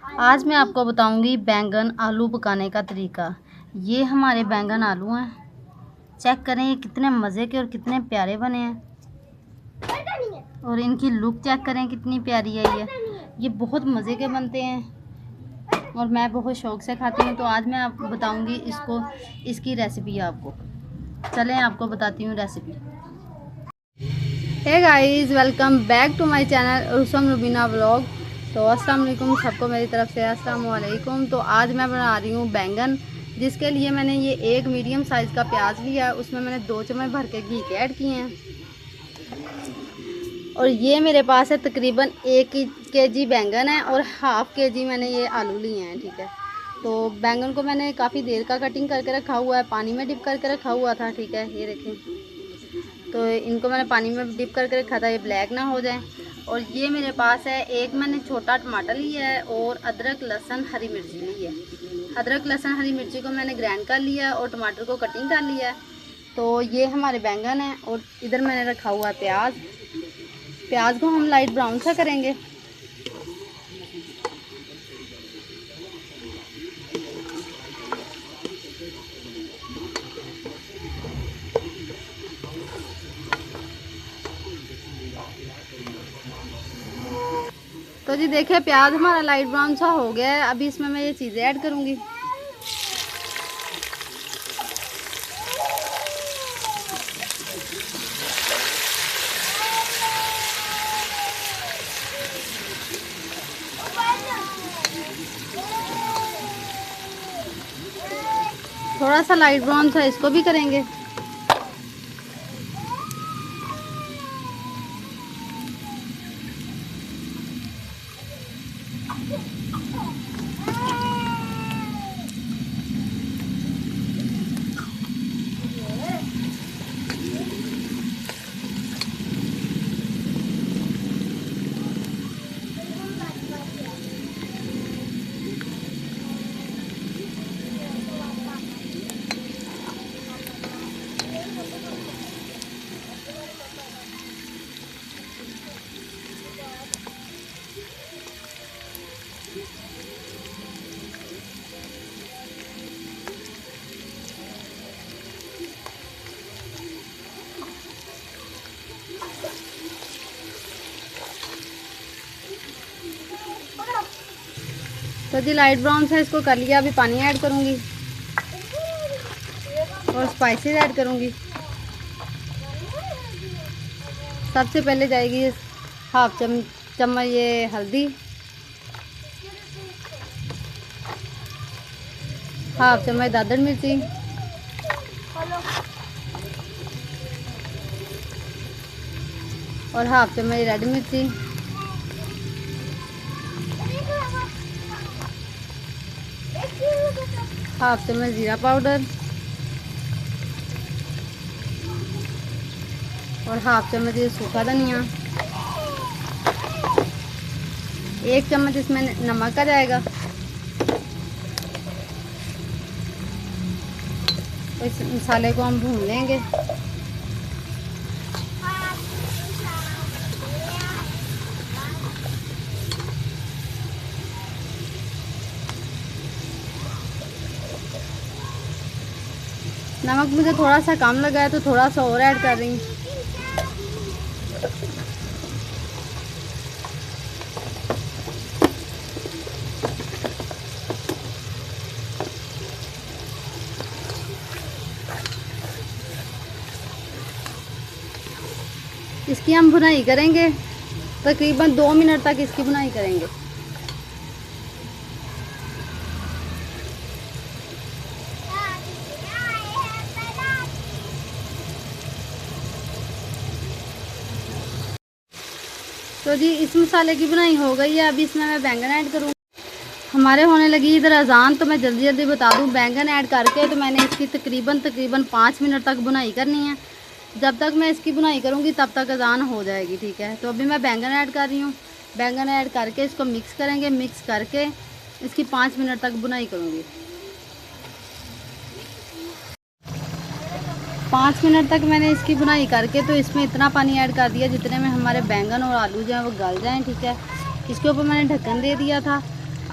आज मैं आपको बताऊंगी बैंगन आलू पकाने का तरीका। ये हमारे बैंगन आलू हैं, चेक करें ये कितने मज़े के और कितने प्यारे बने हैं। और इनकी लुक चेक करें कितनी प्यारी है। ये बहुत मज़े के बनते हैं और मैं बहुत शौक़ से खाती हूँ। तो आज मैं आपको बताऊंगी इसकी रेसिपी आपको। चलें आपको बताती हूँ recipe. Hey guys, welcome back to my channel Rusam Rubina vlog. तो अस्सलाम वालेकुम सबको मेरी तरफ से अस्सलाम वालेकुम। तो आज मैं बना रही हूँ बैंगन, जिसके लिए मैंने ये एक मीडियम साइज़ का प्याज लिया है। उसमें मैंने 2 चम्मच भर के घी के ऐड किए हैं। और ये मेरे पास है तकरीबन 1 kg बैंगन है और हाफ़ kg मैंने ये आलू लिए हैं। ठीक है, तो बैंगन को मैंने काफ़ी देर का कटिंग करके रखा हुआ है, पानी में डिप करके रखा हुआ था। ठीक है, ये देखें, तो इनको मैंने पानी में डिप करके रखा था, ये ब्लैक ना हो जाए। और ये मेरे पास है एक मैंने छोटा टमाटर लिया है और अदरक लहसुन हरी मिर्ची ली है। अदरक लहसुन हरी मिर्ची को मैंने ग्राइंड कर लिया और टमाटर को कटिंग कर लिया है। तो ये हमारे बैंगन हैं और इधर मैंने रखा हुआ है प्याज। प्याज को हम लाइट ब्राउन सा करेंगे। तो जी देखिए, प्याज हमारा लाइट ब्राउन सा हो गया है। अभी इसमें मैं ये चीज़ें ऐड करूँगी। थोड़ा सा लाइट ब्राउन सा इसको भी करेंगे। तो जी लाइट ब्राउन से इसको कर लिया। अभी पानी ऐड करूँगी और स्पाइसेस ऐड करूँगी। सबसे पहले जाएगी हाफ चम्मच ये हल्दी, हाफ चम्मच दादर मिर्ची, और हाफ चम्मच रेड मिर्ची, हाफ चम्मच जीरा पाउडर और हाफ चम्मच ये सूखा धनिया। 1 चम्मच इसमें नमक का जाएगा। तो इस मसाले को हम भून लेंगे। नमक मुझे थोड़ा सा कम लगा है तो थोड़ा सा और ऐड कर रही हूँ। इसकी हम भुनाई करेंगे, तकरीबन 2 मिनट तक इसकी भुनाई करेंगे। तो जी इस मसाले की भुनाई हो गई है। अभी इसमें मैं बैंगन ऐड करूँ। हमारे होने लगी इधर अजान, तो मैं जल्दी जल्दी बता दूँ। बैंगन ऐड करके तो मैंने इसकी तकरीबन 5 मिनट तक भुनाई करनी है। जब तक मैं इसकी भुनाई करूँगी तब तक अजान हो जाएगी। ठीक है, तो अभी मैं बैंगन ऐड कर रही हूँ। बैंगन ऐड करके इसको मिक्स करेंगे। मिक्स करके इसकी 5 मिनट तक भुनाई करूँगी। 5 मिनट तक मैंने इसकी भुनाई करके तो इसमें इतना पानी ऐड कर दिया जितने में हमारे बैंगन और आलू जो हैं वो गल जाएँ। ठीक है, इसके ऊपर मैंने ढक्कन दे दिया था